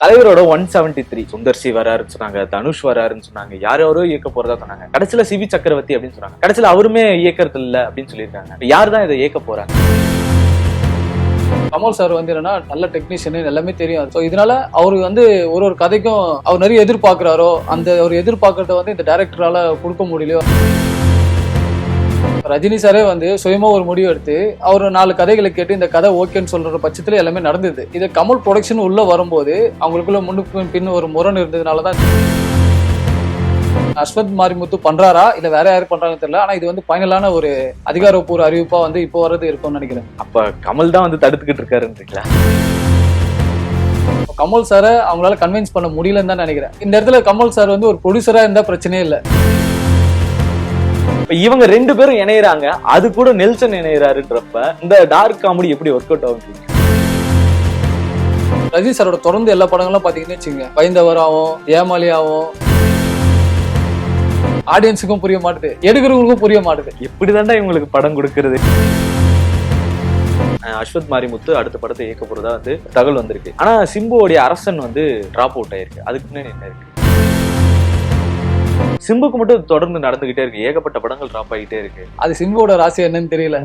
தலைவரோட 173 சுந்தர் சி வராருன்னு சொன்னாங்க, தனுஷ் வராருன்னு சொன்னாங்க, யாரோ இயக்க போறதா சொன்னாங்க. கடைசியில சிவி சக்கரவர்த்தி அப்படின்னு சொன்னாங்க. கடைசியில அவருமே இயக்கறது இல்ல அப்படின்னு சொல்லியிருக்காங்க. யார் தான் இதை இயக்க போறாங்க? கமல் சார் வந்து என்னன்னா நல்ல டெக்னீஷியன் எல்லாமே தெரியும். ஸோ இதனால அவரு வந்து ஒரு கதைக்கும் அவர் நிறைய எதிர்பார்க்கிறாரோ அந்த ஒரு எதிர்பார்க்கறத வந்து இந்த டைரக்டரால கொடுக்க முடியலையோ. ரஜினி சாரே வந்து சுயமா ஒரு முடிவு எடுத்து அவர் 4 கதைகளை கேட்டு இந்த கதை ஓகேன்னு சொல்ற பட்சத்துல எல்லாமே நடந்தது. இது கமல் ப்ரொடக்ஷன் உள்ள வரும்போது அவங்களுக்குள்ள முன்னுக்கு பின் ஒரு முரண் இருந்ததுனாலதான் அஸ்வத் மாரிமுத்து பண்றாரா இல்ல வேற யாரு பண்றாங்கன்னு தெரியல. ஆனா இது வந்து ஃபைனலான ஒரு அதிகாரப்பூர்வ அறிவிப்பா வந்து இப்போ வர்றது இருக்கும்னு நினைக்கிறேன். அப்ப கமல் தான் வந்து தடுத்துக்கிட்டு இருக்காருன்றீங்களா? கமல் சாரை அவங்களால கன்வின்ஸ் பண்ண முடியலன்னு தான் நினைக்கிறேன். இந்த இடத்துல கமல் சார் வந்து ஒரு ப்ரொடியூசரா இருந்தா பிரச்சனையே இல்லை. இவங்க 2 பேரும் இணையறாங்க, அது கூட நெல்சன் இணையறாருன்றப்ப இந்த டார்க் காமெடி எப்படி ஒர்க் அவுட் ஆகும்? ரஜினி சாரோட தொடர்ந்து எல்லா படங்களும் பாத்தீங்கன்னு வச்சுங்க, பயந்தவராவும் ஏமாலியாவும் ஆடியன்ஸுக்கும் புரிய மாட்டுது, எடுக்கிறவங்களுக்கும் புரிய மாட்டுது. எப்படிதான்டா இவங்களுக்கு படம் கொடுக்கறது? அஸ்வத் மாரிமுத்து அடுத்த படத்தை இயக்க போறதா வந்து தகவல் வந்திருக்கு. ஆனா சிம்புவோடைய அரசன் வந்து டிராப் அவுட் ஆயிருக்கு. அதுக்கு முன்னாடி என்ன இருக்கு? சிம்புக்கு மட்டும் தொடர்ந்து நடந்துகிட்டே இருக்கு, ஏகப்பட்ட படங்கள் டிராப் ஆகிட்டே இருக்கு. அது சிம்புவோட ராசி என்னன்னு தெரியல.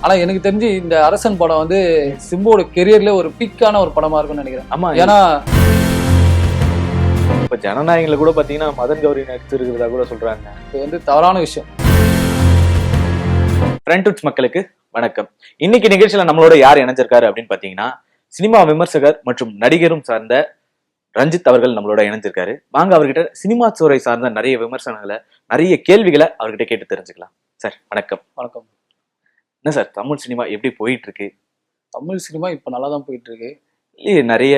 ஆனா எனக்கு தெரிஞ்சு இந்த அரசன் படம் வந்து சிம்புவோட கெரியர்ல ஒரு பீக்கான ஒரு படமா இருக்கும்னு நினைக்கிறேன். ஆமா, ஏன்னா இப்ப ஜனநாயகங்களை கூட பாத்தீங்கன்னா மதன் கௌரி நடிச்சிருக்கிறதா கூட சொல்றாங்க. இது வந்து தவறான விஷயம். ஃப்ரண்ட் மக்களுக்கு வணக்கம். இன்னைக்கு நிகழ்ச்சியில நம்மளோட யார் இணைஞ்சிருக்காரு அப்படின்னு பாத்தீங்கன்னா சினிமா விமர்சகர் மற்றும் நடிகரும் சார்ந்த ரஞ்சித் அவர்கள் நம்மளோட இணைஞ்சிருக்காரு. வாங்க அவர்கிட்ட சினிமா துறை சார்ந்த நிறைய விமர்சனங்களை, நிறைய கேள்விகளை அவர்கிட்ட கேட்டு தெரிஞ்சுக்கலாம். சார் வணக்கம். வணக்கம். என்ன சார் தமிழ் சினிமா எப்படி போயிட்டு இருக்கு? தமிழ் சினிமா இப்ப நல்லா தான் போயிட்டு இருக்கு. இல்லையே, நிறைய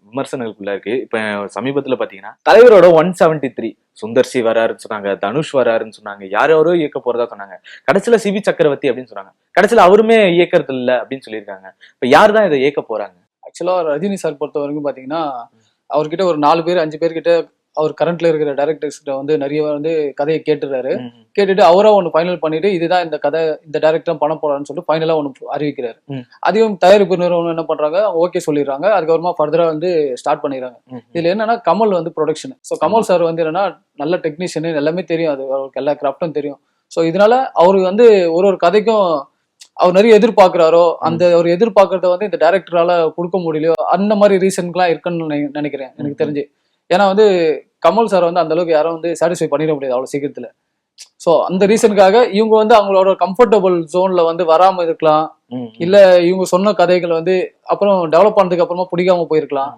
விமர்சனங்களுக்குள்ள இருக்கு. இப்ப சமீபத்துல பாத்தீங்கன்னா தலைவரோட 173 சுந்தர் சி வராருன்னு சொன்னாங்க, தனுஷ் வராருன்னு சொன்னாங்க, யாரோ இயக்க போறதா சொன்னாங்க. கடைசியில சிவி சக்கரவர்த்தி அப்படின்னு சொன்னாங்க. கடைசியில அவருமே இயக்கறது இல்ல அப்படின்னு சொல்லியிருக்காங்க. இப்ப யார் தான் இதை இயக்க போறாங்க? ஆக்சுவலா ரஜினி சார் பொறுத்த வரைக்கும் பாத்தீங்கன்னா அவர்கிட்ட ஒரு 4 பேர் 5 பேர்கிட்ட அவர் கரண்ட்ல இருக்கிற டைரக்டர்ஸ் கிட்ட வந்து நிறைய வந்து கதையை கேட்டுறாரு. கேட்டுட்டு அவரா ஒண்ணு ஃபைனல் பண்ணிட்டு இதுதான் இந்த கதை, இந்த டைரக்டர் பண்ண போறான்னு சொல்லிட்டு ஃபைனலா ஒண்ணு அறிவிக்கிறாரு. அதையும் தயாரிப்பு நிறுவனம் என்ன பண்றாங்க, ஓகே சொல்லிடுறாங்க. அதுக்கப்புறமா ஃபர்தரா வந்து ஸ்டார்ட் பண்ணிடுறாங்க. இதுல என்னன்னா கமல் வந்து ப்ரொடக்ஷன். ஸோ கமல் சார் வந்து என்னன்னா நல்ல டெக்னீஷியன் எல்லாமே தெரியும், அது அவருக்கு எல்லா கிராஃப்டும் தெரியும். ஸோ இதனால அவரு வந்து ஒரு கதைக்கும் அவர் நிறைய எதிர்பார்க்கிறாரோ அந்த ஒரு எதிர்பார்க்கறத வந்து இந்த டைரக்டரால கொடுக்க முடியலையோ அந்த மாதிரி ரீசன்லாம் இருக்குன்னு நினைக்கிறேன் எனக்கு தெரிஞ்சு. ஏன்னா வந்து கமல் சார் வந்து அந்த அளவுக்கு யாரும் வந்து சாட்டிஸ்ஃபை பண்ணிட முடியாது அவ்வளவு சீக்கிரத்துல. ஸோ அந்த ரீசனுக்காக இவங்க வந்து அவங்களோட கம்ஃபர்டபுள் ஜோன்ல வந்து வராம இருக்கலாம், இல்ல இவங்க சொன்ன கதைகள் வந்து அப்புறம் டெவலப் பண்ணதுக்கு அப்புறமா பிடிக்காம போயிருக்கலாம்.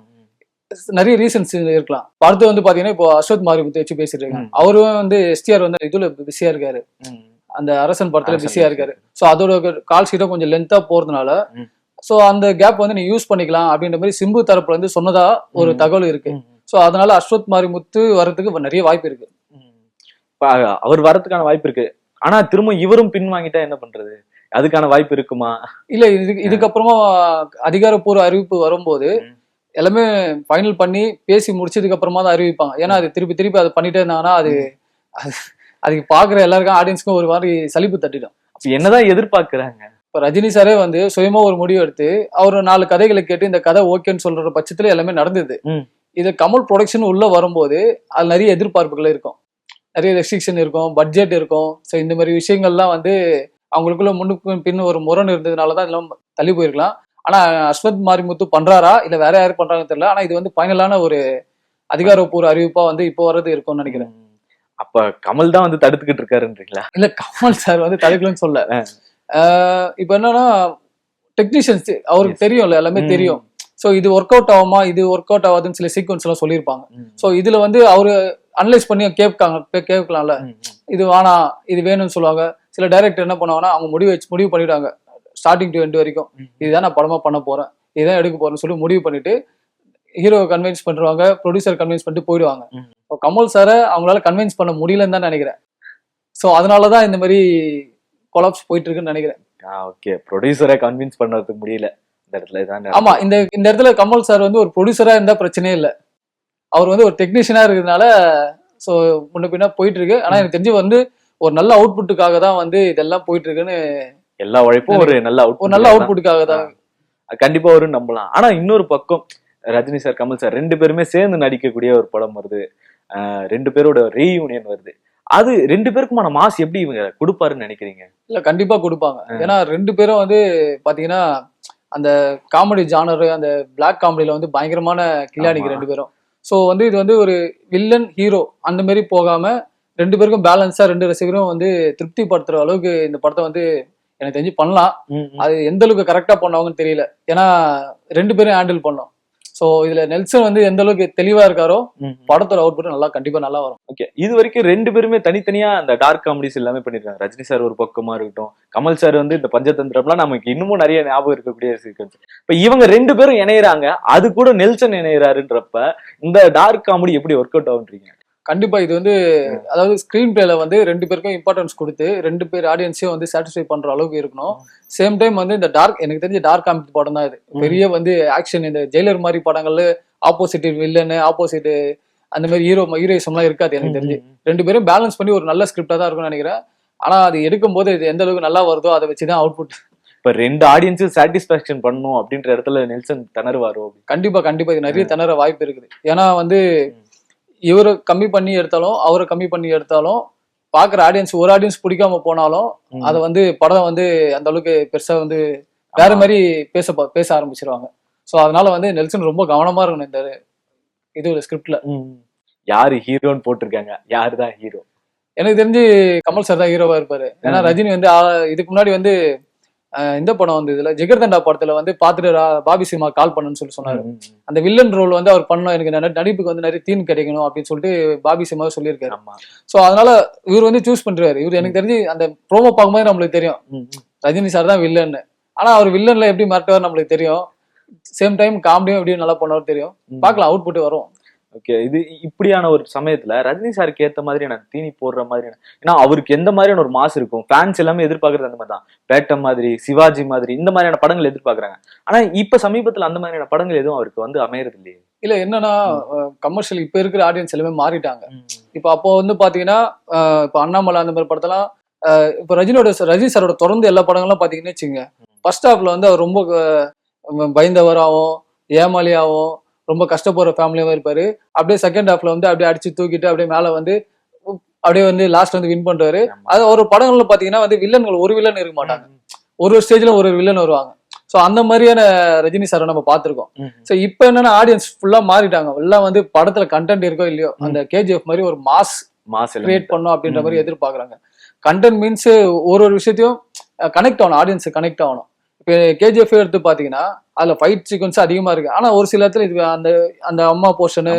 நிறைய ரீசன்ஸ் இருக்கலாம். அடுத்து வந்து பாத்தீங்கன்னா இப்போ அஸ்வத் மாரிமுத்து வச்சு பேசிட்டு இருக்காங்க. அவரும் வந்து எஸ்டிஆர் வந்து இதுல பிஸியா இருக்காரு, அந்த அரசன் படத்துல பிஸியா இருக்காரு. சோ அதோட கால் ஷீட்டை கொஞ்சம் லென்த்தா போறதுனால சோ அந்த கேப் வந்து நீ யூஸ் பண்ணிக்கலாம் அப்படின்ற மாதிரி சிம்பு தரப்புல இருந்து சொன்னதா ஒரு தகவல் இருக்கு. சோ அதனால அஸ்வத் மாரிமுத்து வர்றதுக்கு நிறைய வாய்ப்பு இருக்கு. அவர் வர்றதுக்கான வாய்ப்பு இருக்கு. ஆனா திரும்ப இவரும் பின் வாங்கிட்டா என்ன பண்றது? அதுக்கான வாய்ப்பு இருக்குமா? இல்ல இதுக்கப்புறமா அதிகாரப்பூர்வ அறிவிப்பு வரும்போது எல்லாமே ஃபைனல் பண்ணி பேசி முடிச்சதுக்கு அப்புறமா தான் அறிவிப்பாங்க. ஏன்னா அது திருப்பி அதை பண்ணிட்டே இருந்தாங்கன்னா அதுக்கு பாக்குற எல்லாருக்கும் ஆடியன்ஸ்க்கும் ஒரு மாதிரி சலிப்பு தட்டிடும். என்னதான் எதிர்பார்க்கிறாங்க? இப்ப ரஜினி சாரே வந்து சுயமா ஒரு முடிவு எடுத்து அவர் 4 கதைகளை கேட்டு இந்த கதை ஓகேன்னு சொல்ற பட்சத்துல எல்லாமே நடந்தது. இது கமல் ப்ரொடக்ஷன் உள்ள வரும்போது அது நிறைய எதிர்பார்ப்புகள் இருக்கும், நிறைய ரெஸ்ட்ரிக்ஷன் இருக்கும், பட்ஜெட் இருக்கும். ஸோ இந்த மாதிரி விஷயங்கள்லாம் வந்து அவங்களுக்குள்ள முன்னுக்கு பின் ஒரு முரண் இருந்ததுனாலதான் இதெல்லாம் தள்ளி போயிருக்கலாம். ஆனா அஸ்வத் மாரிமுத்து பண்றாரா இல்ல வேற யாரு பண்றாங்கன்னு தெரியல. ஆனா இது வந்து ஃபைனலான ஒரு அதிகாரப்பூர்வ அறிவிப்பா வந்து இப்போ வர்றது இருக்கும்னு நினைக்கிறேன். அப்ப கமல் தான் வந்து தடுத்துக்கிட்டு இருக்காருன்றீங்களா? இல்ல, கமல் சார் வந்து தடுக்கலன்னு சொல்ல. இப்ப என்னன்னா டெக்னீஷியன்ஸ் அவருக்கு தெரியும்ல, எல்லாமே தெரியும். சோ இது ஒர்க் அவுட் ஆகுமா இது ஒர்க் அவுட் ஆகாதுன்னு சில சீக்வன்ஸ் எல்லாம் சொல்லியிருப்பாங்க. சோ இதுல வந்து அவரு அனலைஸ் பண்ணி கேட்கலாம்ல, இது வேணா இது வேணும்னு சொல்லுவாங்க. சில டைரக்டர் என்ன பண்ணுவாங்கன்னா அவங்க முடிவு பண்ணிடுவாங்க ஸ்டார்டிங் டு எண்ட் வரைக்கும். இதுதான் நான் படமா பண்ண போறேன், இதுதான் எடுக்க போறேன்னு சொல்லி முடிவு பண்ணிட்டு ஹீரோவை கன்வின்ஸ் பண்ணுவாங்க, ப்ரொடியூசர் கன்வின்ஸ் பண்ணிட்டு போயிடுவாங்க. கமல் சாரை அவங்களால கன்வின்ஸ் பண்ண முடியலன்னு தான் நினைக்கிறேன். ஸோ அதனாலதான் இந்த மாதிரி கொலாப்ஸ் போயிட்டு இருக்குன்னு நினைக்கிறேன். ஓகே, ப்ரொடியூசரை கன்வின்ஸ் பண்றதுக்கு முடியல இந்த இடத்துல. ஆமா, இந்த இடத்துல கமல் சார் வந்து ஒரு ப்ரொடியூசரா இருந்தா பிரச்சனையே இல்லை. அவர் வந்து ஒரு டெக்னீஷியனா இருக்கிறதுனால ஸோ முன்ன பின்னா போயிட்டு இருக்கு. ஆனா எனக்கு தெரிஞ்சு வந்து ஒரு நல்ல அவுட்புட்டுக்காக தான் வந்து இதெல்லாம் போயிட்டு இருக்குன்னு. எல்லா உழைப்பும் ஒரு நல்ல அவுட்புட்டுக்காக தான். கண்டிப்பா வரும்னு நம்பலாம். ஆனா இன்னொரு பக்கம் ரஜினி சார், கமல் சார் 2 பேருமே சேர்ந்து நடிக்கக்கூடிய ஒரு படம் வருது. 2 பேரோட ரீயூனியன் வருது. அது 2 பேருக்குமான மாஸ் எப்படி இவங்க குடுப்பாருன்னு நினைக்கிறீங்க? இல்ல கண்டிப்பா கொடுப்பாங்க. ஏன்னா 2 பேரும் வந்து பாத்தீங்கன்னா அந்த காமெடி ஜானர், அந்த பிளாக் காமெடியில வந்து பயங்கரமான கில்லாடிங்க ஆமா. 2 பேரும். ஸோ வந்து இது வந்து ஒரு வில்லன் ஹீரோ அந்த மாதிரி போகாம 2 பேருக்கும் பேலன்ஸா 2 ரசிகரும் வந்து திருப்தி படுத்துற அளவுக்கு இந்த படத்தை வந்து எனக்கு தெரிஞ்சு பண்ணலாம். ம், ம். அது எந்த அளவுக்கு கரெக்டா பண்ணுவாங்கன்னு தெரியல. ஏன்னா 2 பேரும் ஹேண்டில் பண்ணோம். ஸோ இதுல நெல்சன் வந்து எந்த அளவுக்கு தெளிவா இருக்காரோ படத்தோட அவுட்புட் கண்டிப்பா நல்லா வரும். ஓகே. இது வரைக்கும் 2 பேருமே தனித்தனியா அந்த டார்க் காமெடிஸ் எல்லாமே பண்ணிருக்காங்க. ரஜினி சார் ஒரு பக்கமா இருக்கட்டும், கமல் சார் வந்து இந்த பஞ்சதந்திரம்லாம் நமக்கு இன்னமும் நிறைய ஞாபகம் இருக்கக்கூடிய சீக்வன்ஸ். இப்ப இவங்க 2 பேரும் இணையறாங்க, அது கூட நெல்சன் இணையறாருன்றப்ப இந்த டார்க் காமெடி எப்படி ஒர்க் அவுட் ஆகுன்றீங்க? கண்டிப்பா இது வந்து அதாவது ஸ்கிரீன் பிளேல வந்து 2 பேருக்கும் இம்பார்ட்டன்ஸ் கொடுத்து 2 பேர் ஆடியன்ஸையும் வந்து சாட்டிஸ்ஃபை பண்ற அளவுக்கு இருக்கணும். சேம் டைம் வந்து இந்த டார்க், எனக்கு தெரிஞ்ச டார்க் காமெடி படம் தான் இது. பெரிய வந்து ஆக்ஷன், இந்த ஜெயிலர் மாதிரி படங்கள்ல ஆப்போசிட் வில்லனு, ஆப்போசிட் அந்த மாதிரி ஹீரோயிசம் எல்லாம் இருக்காது எனக்கு தெரிஞ்சு. 2 பேரும் பேலன்ஸ் பண்ணி ஒரு நல்ல ஸ்கிரிப்டா தான் இருக்கும்னு நினைக்கிறேன். ஆனா அது எடுக்கும் போது இது எந்த அளவுக்கு நல்லா வருதோ அதை வச்சுதான் அவுட்புட். இப்ப 2 ஆடியன்ஸும் சாட்டிஸ்பாக்சன் பண்ணணும் அப்படின்ற இடத்துல நெல்சன் திணறுவாரோ? கண்டிப்பா கண்டிப்பா இது நிறைய திணற வாய்ப்பு இருக்குது. ஏன்னா வந்து இவரை கம்மி பண்ணி எடுத்தாலும் அவரை கம்மி பண்ணி எடுத்தாலும் பாக்குற ஆடியன்ஸ், ஒரு ஆடியன்ஸ் பிடிக்காம போனாலும் அதை வந்து படம் வந்து அந்த அளவுக்கு பெருசா வந்து வேற மாதிரி பேச ஆரம்பிச்சிருவாங்க. சோ அதனால வந்து நெல்சன் ரொம்ப கவனமா இருக்கணும் இந்த இது ஸ்கிரிப்ட்ல. யாரு ஹீரோன்னு போட்டிருக்காங்க, யாருதான் ஹீரோ? எனக்கு தெரிஞ்சு கமல் சார் தான் ஹீரோவா இருப்பாரு. ஏன்னா ரஜினி வந்து இதுக்கு முன்னாடி வந்து இந்த படம் வந்து இதுல ஜிகர்தண்டா படத்துல வந்து பாத்துட்டு பாபி சினிமா கால் பண்ணுன்னு சொன்னாரு. அந்த வில்லன் ரோல் வந்து அவர் பண்ணோம், எனக்கு நடிப்புக்கு வந்து நிறைய தீன் கிடைக்கணும் அப்படின்னு சொல்லிட்டு பாபி சினிமா சொல்லியிருக்காரு. சோ அதனால இவர் வந்து சூஸ் பண்றாரு. இவர் எனக்கு தெரிஞ்சு அந்த ப்ரோமோ பார்க்கும்போது நம்மளுக்கு தெரியும் ரஜினி சார் தான் வில்லன். ஆனா அவர் வில்லன்ல எப்படி மிரட்டுவார் நம்மளுக்கு தெரியும். சேம் டைம் காமெடியும் எப்படி நல்லா பண்ணுவார் தெரியும். பார்க்கலாம், அவுட்புட் வரும். ஓகே. இது இப்படியான ஒரு சமயத்துல ரஜினி சாருக்கு ஏத்த மாதிரியான தீனி போடுற மாதிரியான, ஏன்னா அவருக்கு எந்த மாதிரியான ஒரு மாஸ் இருக்கும், ஃபேன்ஸ் எல்லாமே எதிர்பார்க்கறது அந்த மாதிரி தான். பேட்டம் மாதிரி, சிவாஜி மாதிரி இந்த மாதிரியான படங்கள் எதிர்பார்க்கறாங்க. ஆனா இப்ப சமீபத்துல அந்த மாதிரியான படங்கள் எதுவும் அவருக்கு வந்து அமையறது இல்லையே. இல்ல என்னன்னா கமர்ஷியல் இப்ப இருக்கிற ஆடியன்ஸ் எல்லாமே மாறிட்டாங்க. இப்ப அப்போ வந்து பாத்தீங்கன்னா இப்ப அண்ணாமலை அந்த மாதிரி படத்தெல்லாம் இப்ப ரஜினி சாரோட தொடர்ந்து எல்லா படங்கள்லாம் பாத்தீங்கன்னு வச்சுங்க, ஃபர்ஸ்ட் ஹாஃப்ல வந்து அவர் ரொம்ப பயந்தவராகவும் ஏமாளியாகவும் ரொம்ப கஷ்டப்படுற ஃபேமிலியாவும் இருப்பாரு. அப்படியே செகண்ட் ஹாஃப்ல வந்து அப்படியே அடிச்சு தூக்கிட்டு அப்படியே மேல வந்து அப்படியே வந்து லாஸ்ட் வந்து வின் பண்றாரு. அது ஒரு படங்கள்ல பாத்தீங்கன்னா வந்து வில்லன்கள் ஒரு வில்லன் இருக்க மாட்டாங்க, ஒரு ஸ்டேஜ்ல ஒரு வில்லன் வருவாங்க. சோ அந்த மாதிரியான ரஜினி சாரை நம்ம பாத்திருக்கோம். சோ இப்ப என்னன்னா ஆடியன்ஸ் ஃபுல்லா மாறிட்டாங்க. எல்லாம் வந்து படத்துல கண்டென்ட் இருக்கோ இல்லையோ அந்த கேஜிஎஃப் மாதிரி ஒரு மாஸ் கிரியேட் பண்ணும் அப்படின்ற மாதிரி எதிர்பார்க்கறாங்க. கண்டென்ட் மீன்ஸ் ஒரு விஷயத்தையும் கனெக்ட் ஆகணும், ஆடியன்ஸ் கனெக்ட் ஆகணும். இப்ப கேஜிஎஃப் எடுத்து பாத்தீங்கன்னா அதுல ஃபைட் சீக்வன்ஸ் அதிகமா இருக்கு. ஆனா ஒரு சில இடத்துல இது அந்த அம்மா போர்ஷனு,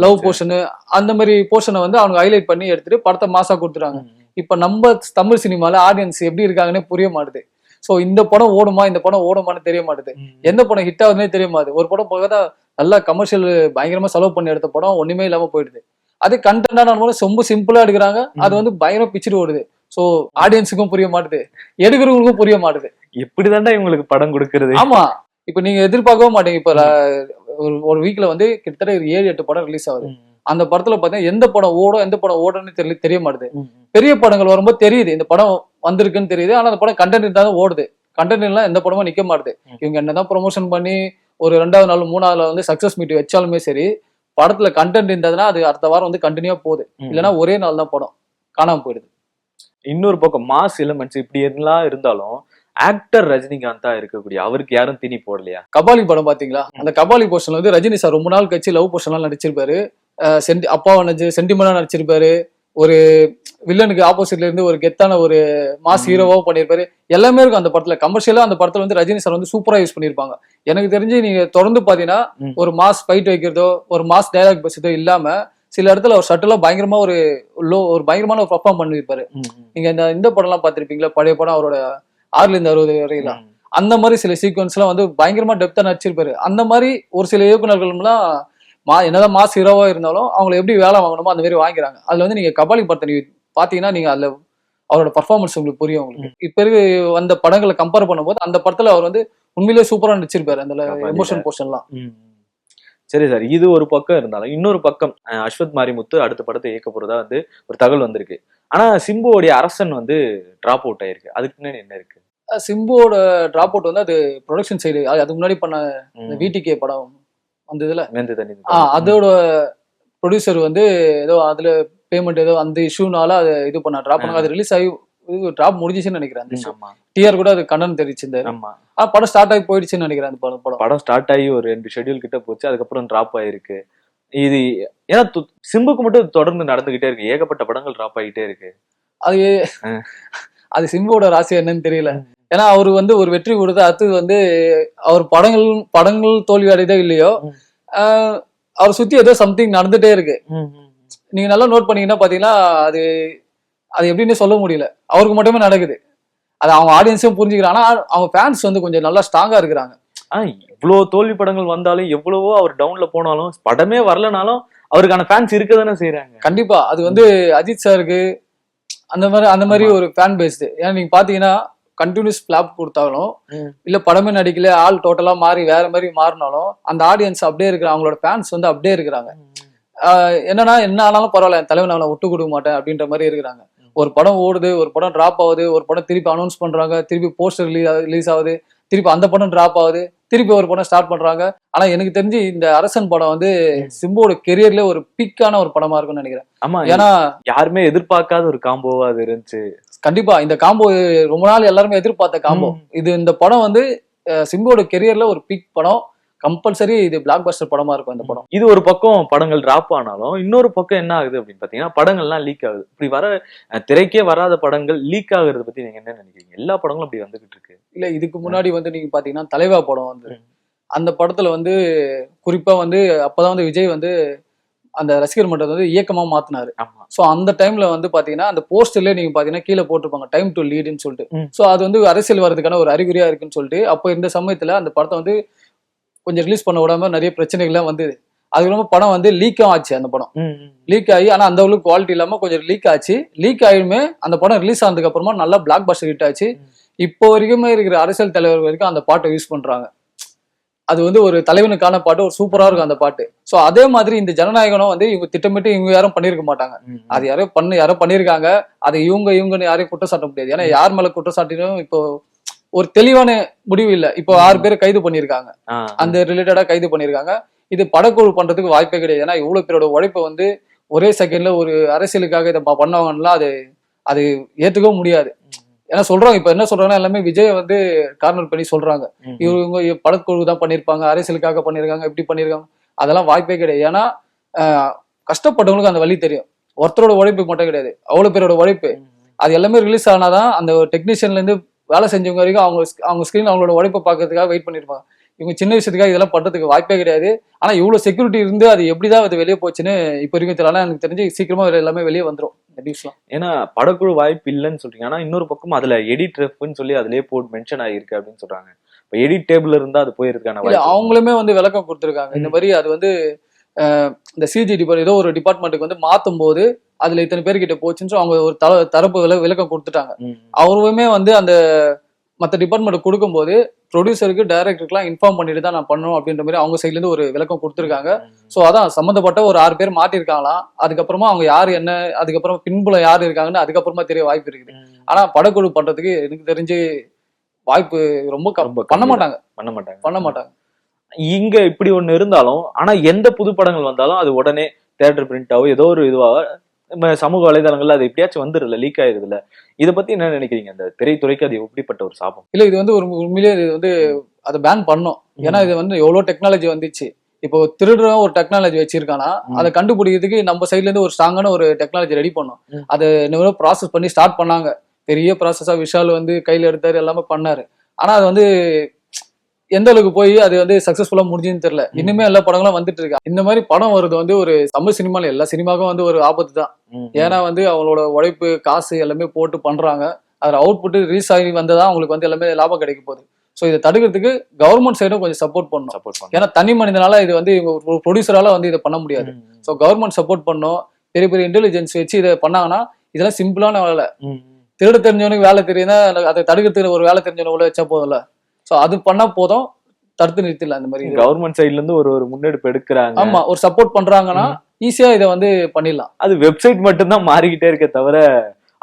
லவ் போர்ஷனு, அந்த மாதிரி போர்ஷனை வந்து அவங்க ஹைலைட் பண்ணி எடுத்துட்டு படத்தை மாசா கொடுத்துறாங்க. இப்ப நம்ம தமிழ் சினிமால ஆடியன்ஸ் எப்படி இருக்காங்கன்னே புரிய மாட்டுது. சோ இந்த படம் ஓடுமா, இந்த படம் ஓடுமான்னு தெரிய மாட்டுது. எந்த படம் ஹிட் ஆகுதுன்னே தெரிய மாட்டுது. ஒரு படம் பார்த்தா நல்லா கமர்ஷியல் பயங்கரமா செலவு பண்ணி எடுத்த படம் ஒண்ணுமே இல்லாம போயிடுது. அது கண்டென்டான ரொம்ப சிம்பிளா எடுக்கிறாங்க, அது வந்து பயங்கரம் பிச்சுட்டு ஓடுது. சோ ஆடியன்ஸுக்கும் புரிய மாட்டுது, எடுக்கிறவங்களுக்கும் புரிய மாட்டுது. எப்படிதான்டா இவங்களுக்கு படம் கொடுக்கறது? ஆமா, இப்ப நீங்க எதிர்பார்க்கவே மாட்டீங்க. இப்ப ஒரு வீக்ல வந்து கிட்டத்தட்ட 7-8 படம் ரிலீஸ் ஆகுது. அந்த படத்துல பாத்தீங்கன்னா எந்த படம் ஓடும் எந்த படம் ஓடுன்னு தெரிய மாட்டுது. பெரிய படங்கள் வரும்போது தெரியுது இந்த படம் வந்திருக்குன்னு தெரியுது. ஆனா அந்த படம் கண்டென்ட் இருந்தாலும் ஓடுது. கண்டென்ட் எல்லாம் எந்த படமும் நிக்க மாட்டுது. இவங்க என்னதான் ப்ரொமோஷன் பண்ணி ஒரு 2வது நாள் 3வது வந்து சக்சஸ் மீட் வச்சாலுமே சரி, படத்துல கண்டென்ட் இருந்ததுன்னா அது அடுத்த வாரம் வந்து கண்டினியூவா போகுது. இல்லைன்னா ஒரே நாள் தான் படம் காணாம போயிடுது. இன்னொரு பக்கம் மாஸ் எலிமெண்ட்ஸ் இப்படி எல்லாம் இருந்தாலும் ஆக்டர் ரஜினிகாந்தா இருக்கக்கூடிய அவருக்கு யாரும் தீனி போடலையா? கபாலி படம் பாத்தீங்களா? அந்த கபாலி போர்ஷன்ல வந்து ரஜினி சார் ரொம்ப நாள் கழிச்சு லவ் போர்ஷன் எல்லாம் நடிச்சிருப்பாரு. அப்பாவை சென்டிமெண்டா நடிச்சிருப்பாரு. ஒரு வில்லனுக்கு ஆப்போசிட்ல இருந்து ஒரு கெத்தான ஒரு மாஸ் ஹீரோவா பண்ணிருப்பாரு. எல்லாமே இருக்கும் அந்த படத்துல. கமர்ஷியலா அந்த படத்துல வந்து ரஜினி சார் வந்து சூப்பரா யூஸ் பண்ணிருப்பாங்க. எனக்கு தெரிஞ்சு நீங்க தொடர்ந்து பாத்தீங்கன்னா ஒரு மாஸ் ஃபைட் வைக்கிறதோ ஒரு மாஸ் டயலாக் பேசுறதோ இல்லாம சில இடத்துல ஒரு சட்டலா பயங்கரமா ஒரு பயங்கரமான ஒரு பர்ஃபார்ம் பண்ணிருப்பாரு. நீங்க இந்த படம் எல்லாம் பாத்திருப்பீங்களா, பழைய படம் அவரோட 6-60 வரையிலாம். அந்த மாதிரி சில சீக்வன்ஸ் எல்லாம் வந்து பயங்கரமா டெப்தா நடிச்சிருப்பாரு. அந்த மாதிரி ஒரு சில இயக்குநர்கள் எல்லாம் என்னதான் மாஸ் ஹீரோவா இருந்தாலும் அவங்களை எப்படி வேலை வாங்கணுமோ அந்த மாதிரி வாங்கிறாங்க. அதுல வந்து நீங்க கபாலி படத்தை நீங்க பாத்தீங்கன்னா நீங்க அதுல அவரோட பர்ஃபார்மன்ஸ் உங்களுக்கு புரியும். உங்களுக்கு இப்ப இருக்க அந்த படங்களை கம்பேர் பண்ணும்போது அந்த படத்துல அவர் வந்து உண்மையிலேயே சூப்பரா நடிச்சிருப்பாரு அந்த எமோஷன் போர்ஷன்லாம். சரி சார், இது ஒரு பக்கம் இருந்தாலும் இன்னொரு பக்கம் அஸ்வத் மாரிமுத்து அடுத்த படத்தை இயக்க போறதா வந்து ஒரு தகவல் வந்திருக்கு. ஆனா சிம்புவோடைய அரசன் வந்து டிராப் அவுட் ஆயிருக்கு. அதுக்கு என்ன இருக்கு? சிம்புவோட டிராப் அவுட் வந்து அது ப்ரொடக்ஷன் சைடு, அதுக்கு முன்னாடி பண்ண VTK படம் வந்ததுல வெந்து தண்ணி அதோட ப்ரொடியூசர் வந்து ஏதோ அதுல பேமெண்ட் ஏதோ அந்த இஷ்யூனால அது இது பண்ண டிராப் பண்ணாங்க. அது ரிலீஸ் ஆகி டிராப் முடிஞ்சிச்சுன்னு நினைக்கிறேன். அந்த issue. ஆமா TR கூட அது கண்டனம் தெரிவிச்சிருந்தாரு. ஆமா படம் ஸ்டார்ட் ஆகி போயிடுச்சுன்னு நினைக்கிறேன். அந்த படம் படம் ஸ்டார்ட் ஆகி ஒரு 2 ஷெட்யூல் கிட்ட போச்சு, அதுக்கப்புறம் டிராப் ஆயிருக்கு. இது ஏன்னா சிம்புக்கு மட்டும் தொடர்ந்து நடந்துகிட்டே இருக்கு, ஏகப்பட்ட படங்கள் டிராப் ஆகிட்டே இருக்கு. அது அது சிம்புவோட ராசி என்னன்னு தெரியல. ஏன்னா அவரு வந்து ஒரு வெற்றி கொடுத்து அடுத்தது வந்து அவர் படங்கள் தோல்வி அடையதோ இல்லையோ, அவர் சுத்தி ஏதோ சம்திங் நடந்துட்டே இருக்கு. நீங்க நல்லா நோட் பண்ணீங்கன்னா பாத்தீங்கன்னா அது அது எப்படின்னு சொல்ல முடியல. அவருக்கு மட்டுமே நடக்குது. அது அவங்க ஆடியன்ஸும் புரிஞ்சுக்கிறாங்க. ஆனா அவங்க ஃபேன்ஸ் வந்து கொஞ்சம் நல்லா ஸ்ட்ராங்கா இருக்கிறாங்க. இவ்வளவு தோல்வி படங்கள் வந்தாலும், எவ்வளவோ அவர் டவுன்ல போனாலும், படமே வரலனாலும் அவருக்கான ஃபேன்ஸ் இருக்கதானே செய்யறாங்க. கண்டிப்பா அது வந்து அஜித் சாருக்கு அந்த மாதிரி ஒரு ஃபேன் பேஸ்டு. ஏன்னா நீங்க பாத்தீங்கன்னா கண்டினியூஸ் பிளாப் கொடுத்தாலும் இல்ல படமே நடிக்கல, ஆள் டோட்டலா மாறி வேற மாதிரி மாறினாலும் அந்த ஆடியன்ஸ் அப்படியே இருக்கிறாங்க. அவங்களோட ஃபேன்ஸ் வந்து அப்படியே இருக்கிறாங்க. என்னன்னா என்ன ஆனாலும் பரவாயில்ல, என் தலைவன் அவனை விட்டு கொடுக்க மாட்டேன் அப்படின்ற மாதிரி இருக்கிறாங்க. ஒரு படம் ஓடுது, ஒரு படம் டிராப் ஆகுது, ஒரு படம் திருப்பி அனௌன்ஸ் பண்றாங்க, திருப்பி போஸ்டர் ரிலீஸ் ஆகுது, திருப்பி அந்த படம் டிராப் ஆகுது, திருப்பி ஒரு படம் ஸ்டார்ட் பண்றாங்க. ஆனா எனக்கு தெரிஞ்சு இந்த அரசன் படம் வந்து சிம்புவோட கெரியர்ல ஒரு பீக்கான ஒரு படமா இருக்கும்னு நினைக்கிறேன். ஆமா, ஏன்னா யாருமே எதிர்பார்க்காத ஒரு காம்போவா அது இருந்துச்சு. கண்டிப்பா இந்த காம்போ ரொம்ப நாள் எல்லாருமே எதிர்பார்த்த காம்போ இது. இந்த படம் வந்து சிம்புவோட கெரியர்ல ஒரு பீக் படம். கம்பல்சரி இது பிளாக் பஸ்டர் படமா இருக்கும் இந்த படம். இது ஒரு பக்கம் படங்கள் டிராப் ஆனாலும், இன்னொரு பக்கம் என்ன ஆகுது அப்படின்னு பாத்தீங்கன்னா படங்கள்லாம் லீக் ஆகுது. இப்படி வர திரைக்கே வராத படங்கள் லீக் ஆகுறத பத்தி நீங்க என்ன நினைக்கிறீங்க? எல்லா படங்களும் அப்படி வந்துகிட்டு இருக்கு. இல்ல இதுக்கு முன்னாடி வந்து நீங்க பாத்தீங்கன்னா தலைவா படம் வந்து அந்த படத்துல வந்து குறிப்பா வந்து அப்பதான் வந்து விஜய் வந்து அந்த ரசிகர் மன்றத்தை வந்து இயக்கமா மாத்தினாரு. சோ அந்த டைம்ல வந்து பாத்தீங்கன்னா அந்த போஸ்டர்ல நீங்க பாத்தீங்கன்னா கீழே போட்டிருப்பாங்க டைம் டு லீடுன்னு சொல்லிட்டு. சோ அது வந்து அரசியல் வர்றதுக்கான ஒரு அறிகுறியா இருக்குன்னு சொல்லிட்டு அப்போ இந்த சமயத்துல அந்த படத்தை வந்து கொஞ்சம் ரிலீஸ் பண்ண விடாம நிறைய பிரச்சனைகள்லாம் வந்தது. அது இல்லாம படம் வந்து லீக்கும் ஆச்சு. அந்த படம் லீக் ஆகி, ஆனா அந்த அளவுக்கு குவாலிட்டி இல்லாம கொஞ்சம் லீக் ஆச்சு. லீக் ஆயுமே அந்த படம் ரிலீஸ் ஆனதுக்கு அப்புறமா நல்லா பிளாக் பஸ்டர் ஹிட் ஆச்சு. இப்போ வரைக்குமே இருக்கிற அரசியல் தலைவர் வரைக்கும் அந்த பாட்டை யூஸ் பண்றாங்க. அது வந்து ஒரு தலைவனுக்கான பாட்டு, ஒரு சூப்பரா இருக்கும் அந்த பாட்டு. சோ அதே மாதிரி இந்த ஜனநாயகனும் வந்து இவங்க திட்டமிட்டு இவங்க யாரும் பண்ணிருக்க மாட்டாங்க. அது யாரோ பண்ணிருக்காங்க. அது இவங்கன்னு யாரையும் குற்றம் சாட்ட முடியாது. ஏன்னா யார் மேல குற்றம் சாட்டினும் இப்போ ஒரு தெளிவான முடிவு இல்ல. இப்போ 6 பேரை கைது பண்ணிருக்காங்க, அந்த ரிலேட்டடா கைது பண்ணிருக்காங்க. இது படக்குழு பண்றதுக்கு வாய்ப்பே கிடையாது. ஏன்னா இவ்வளவு பேரோட உழைப்பை வந்து ஒரே செகண்ட்ல ஒரு அரசியலுக்காக இதை பண்ணவங்கன்னா அது ஏத்துக்கவும் முடியாது. ஏன்னா சொல்றாங்க, இப்ப என்ன சொல்றாங்கன்னா எல்லாமே விஜய் வந்து கார்னர் பண்ணி சொல்றாங்க. இவங்க படக்குழு தான் பண்ணிருப்பாங்க, அரசியலுக்காக பண்ணிருக்காங்க, இப்படி பண்ணிருக்காங்க. அதெல்லாம் வாய்ப்பே கிடையாது. ஏன்னா கஷ்டப்பட்டவங்களுக்கு அந்த வழி தெரியும். ஒருத்தரோட உழைப்பு மட்டும் கிடையாது, அவ்வளவு பேரோட உழைப்பு. அது எல்லாமே ரிலீஸ் ஆனாதான் அந்த டெக்னீஷியன்ல இருந்து வேலை செஞ்சவங்க வரைக்கும் அவங்க ஸ்கிரீன் அவங்களோட உழைப்பை பார்க்கறதுக்காக வெயிட் பண்ணிருப்பாங்க. இவங்க சின்ன விஷயத்துக்காக இதெல்லாம் பண்றதுக்கு வாய்ப்பே கிடையாது. ஆனா இவ்வளவு செக்யூரிட்டி இருந்து அது எப்படிதான் அது வெளியே போச்சுன்னு இப்ப வரைக்கும் தெரியல. ஆனா எனக்கு தெரிஞ்சு சீக்கிரமா எல்லாமே வெளியே வந்துடும் இந்த நியூஸ்லாம். ஏன்னா படக்குழு வாய்ப்பு இல்லைன்னு சொல்றீங்க. ஆனா இன்னொரு பக்கம் அதுல எடிட் ரெஃப்னு சொல்லி அதுலயே போட்டு மென்ஷன் ஆகிருக்கு அப்படின்னு சொல்றாங்க. இப்ப எடிட் டேபிள்ல இருந்தா அது போயிருக்கான அவங்களுமே வந்து விளக்கம் கொடுத்துருக்காங்க. இந்த மாதிரி அது வந்து இந்த சிஜி ஏதோ ஒரு டிபார்ட்மெண்ட்டுக்கு வந்து மாத்தும் போது அதுல இத்தனை பேர்கிட்ட போச்சுன்னு அவங்க ஒரு தரப்பு விளக்கம் கொடுத்துட்டாங்க. அவருமே வந்து அந்த மற்ற டிபார்ட்மெண்ட் கொடுக்கும்போது ப்ரொடியூசருக்கு டைரக்டருக்குலாம் இன்ஃபார்ம் பண்ணிட்டு தான் நான் பண்ணணும் அப்படின்ற மாதிரி அவங்க சைட்ல இருந்து ஒரு விளக்கம் கொடுத்துருக்காங்க. ஸோ அதான் சம்மந்தப்பட்ட ஒரு 6 பேர் மாட்டிருக்காங்களாம். அதுக்கப்புறமா அவங்க யாரு என்ன, அதுக்கப்புறம் பின்புலம் யாரு இருக்காங்கன்னு அதுக்கப்புறமா தெரிய வாய்ப்பு இருக்குது. ஆனா படக்குழு பண்றதுக்கு எனக்கு தெரிஞ்சு வாய்ப்பு ரொம்ப பண்ண மாட்டாங்க. இங்க இப்படி ஒண்ணு இருந்தாலும், ஆனா எந்த புது படங்கள் வந்தாலும் அது உடனே தியேட்டர் பிரிண்டாவோ ஏதோ ஒரு இதுவாக சமூக வலைதளங்கள்ல அது எப்படியாச்சும் வந்துருதுல, லீக் ஆயிருதுல. இதை பத்தி என்ன நினைக்கிறீங்க? அந்த திரைத்துறைக்கு அது எப்படிப்பட்ட ஒரு சாபம்? இல்ல இது வந்து ஒரு உண்மையிலேயே இது வந்து அதை பேன் பண்ணோம். ஏன்னா இது வந்து எவ்வளவு டெக்னாலஜி வந்துச்சு. இப்போ திருடுறோம் ஒரு டெக்னாலஜி வச்சிருக்கானா அதை கண்டுபிடிக்கிறதுக்கு நம்ம சைட்ல இருந்து ஒரு ஸ்ட்ராங்கான ஒரு டெக்னாலஜி ரெடி பண்ணோம். அதை இன்னும் ப்ராசஸ் பண்ணி ஸ்டார்ட் பண்ணாங்க. பெரிய ப்ராசஸா விஷால் வந்து கையில எடுத்தாரு, எல்லாமே பண்ணாரு. ஆனா அது வந்து எந்த அளவுக்கு போய் அது வந்து சக்சஸ்ஃபுல்லா முடிஞ்சுன்னு தெரியல. இன்னுமே எல்லா படங்களும் வந்துட்டு இருக்கு. இந்த மாதிரி படம் வருது வந்து ஒரு தமிழ் சினிமால எல்லா சினிமாவுக்கும் வந்து ஒரு ஆபத்து தான். ஏன்னா வந்து அவங்களோட உழைப்பு காசு எல்லாமே போட்டு பண்றாங்க. அதுல அவுட்புட் ரிலீஸ் ஆகி வந்ததான் அவங்களுக்கு வந்து எல்லாமே லாபம் கிடைக்க போகுது. ஸோ இதை தடுக்கிறதுக்கு கவர்மெண்ட் சைடும் கொஞ்சம் சப்போர்ட் பண்ணணும். ஏன்னா தனி மனிதனால இது வந்து ஒரு ப்ரொடியூசரால வந்து இதை பண்ண முடியாது. ஸோ கவர்மெண்ட் சப்போர்ட் பண்ணும். பெரிய பெரிய இன்டெலிஜென்ஸ் வச்சு இதை பண்ணாங்கன்னா இதெல்லாம் சிம்பிளான வேலை. திருட தெரிஞ்சவனுக்கு வேலை தெரியுதுன்னா அதை தடுக்கிறதுக்கு ஒரு வேலை தெரிஞ்சவன உள்ள வச்சா போதும்ல. சோ அது பண்ணா போதும், தடுத்து நிறுத்திடலாம். இந்த மாதிரி கவர்மெண்ட் சைட்ல இருந்து ஒரு முன்னெடுப்பு எடுக்கிறாங்க. ஆமா, ஒரு சப்போர்ட் பண்றாங்கன்னா ஈஸியா இதை வந்து பண்ணிடலாம். அது வெப்சைட் மட்டும் தான் மாறிக்கிட்டே இருக்க தவிர